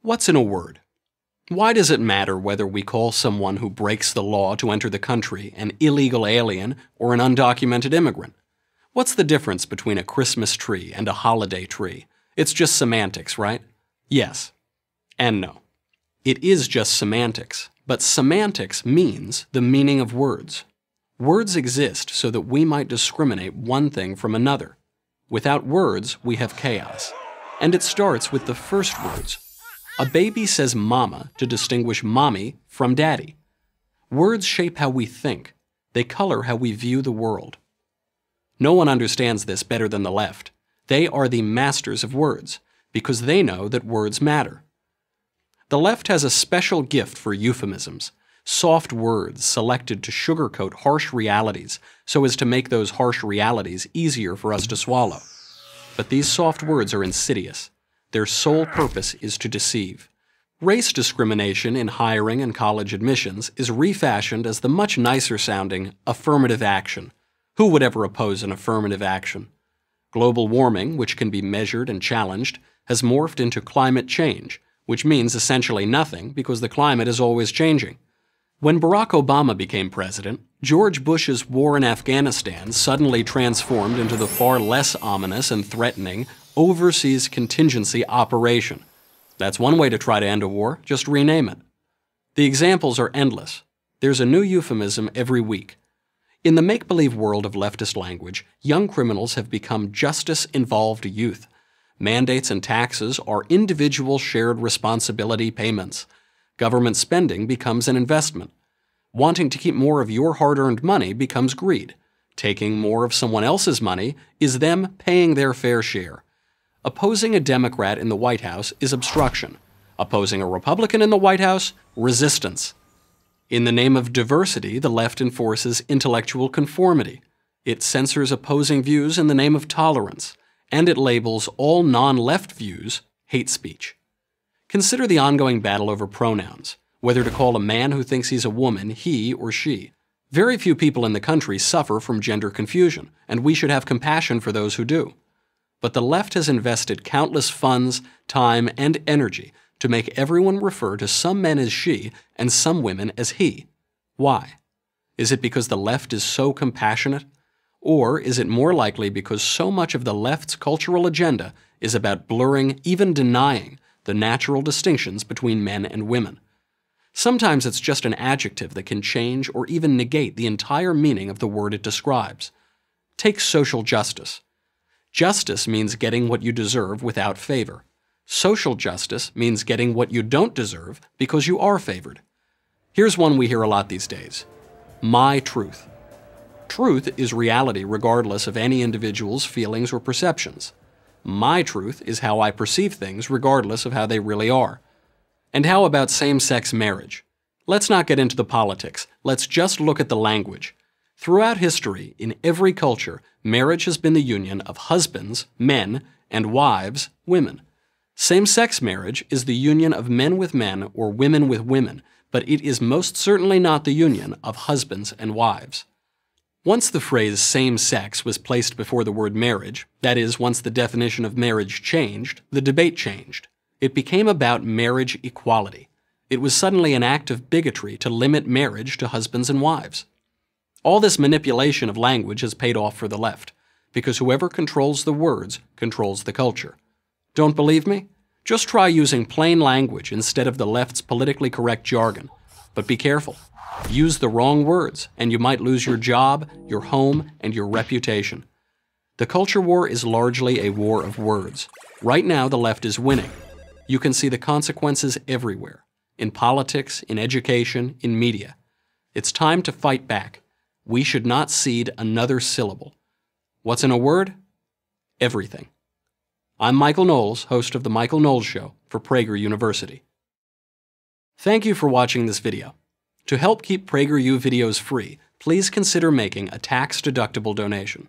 What's in a word? Why does it matter whether we call someone who breaks the law to enter the country an illegal alien or an undocumented immigrant? What's the difference between a Christmas tree and a holiday tree? It's just semantics, right? Yes. And no. It is just semantics, but semantics means the meaning of words. Words exist so that we might discriminate one thing from another. Without words, we have chaos. And it starts with the first words. A baby says mama to distinguish mommy from daddy. Words shape how we think. They color how we view the world. No one understands this better than the left. They are the masters of words, because they know that words matter. The left has a special gift for euphemisms, soft words selected to sugarcoat harsh realities so as to make those harsh realities easier for us to swallow. But these soft words are insidious. Their sole purpose is to deceive. Race discrimination in hiring and college admissions is refashioned as the much nicer-sounding affirmative action. Who would ever oppose an affirmative action? Global warming, which can be measured and challenged, has morphed into climate change, which means essentially nothing because the climate is always changing. When Barack Obama became president, George Bush's war in Afghanistan suddenly transformed into the far less ominous and threatening Overseas Contingency Operation. That's one way to try to end a war, just rename it. The examples are endless. There's a new euphemism every week. In the make-believe world of leftist language, young criminals have become justice-involved youth. Mandates and taxes are individual shared responsibility payments. Government spending becomes an investment. Wanting to keep more of your hard-earned money becomes greed. Taking more of someone else's money is them paying their fair share. Opposing a Democrat in the White House is obstruction. Opposing a Republican in the White House, resistance. In the name of diversity, the left enforces intellectual conformity. It censors opposing views in the name of tolerance, and it labels all non-left views hate speech. Consider the ongoing battle over pronouns, whether to call a man who thinks he's a woman he or she. Very few people in the country suffer from gender confusion, and we should have compassion for those who do. But the left has invested countless funds, time, and energy to make everyone refer to some men as she and some women as he. Why? Is it because the left is so compassionate? Or is it more likely because so much of the left's cultural agenda is about blurring, even denying, the natural distinctions between men and women? Sometimes it's just an adjective that can change or even negate the entire meaning of the word it describes. Take social justice. Justice means getting what you deserve without favor. Social justice means getting what you don't deserve because you are favored. Here's one we hear a lot these days. My truth. Truth is reality regardless of any individual's feelings or perceptions. My truth is how I perceive things regardless of how they really are. And how about same-sex marriage? Let's not get into the politics. Let's just look at the language. Throughout history, in every culture, marriage has been the union of husbands, men, and wives, women. Same-sex marriage is the union of men with men or women with women, but it is most certainly not the union of husbands and wives. Once the phrase same-sex was placed before the word marriage, that is, once the definition of marriage changed, the debate changed. It became about marriage equality. It was suddenly an act of bigotry to limit marriage to husbands and wives. All this manipulation of language has paid off for the left, because whoever controls the words controls the culture. Don't believe me? Just try using plain language instead of the left's politically correct jargon. But be careful. Use the wrong words, and you might lose your job, your home, and your reputation. The culture war is largely a war of words. Right now, the left is winning. You can see the consequences everywhere. In politics, in education, in media. It's time to fight back. We should not cede another syllable. What's in a word? Everything. I'm Michael Knowles, host of The Michael Knowles Show for Prager University. Thank you for watching this video. To help keep PragerU videos free, please consider making a tax-deductible donation.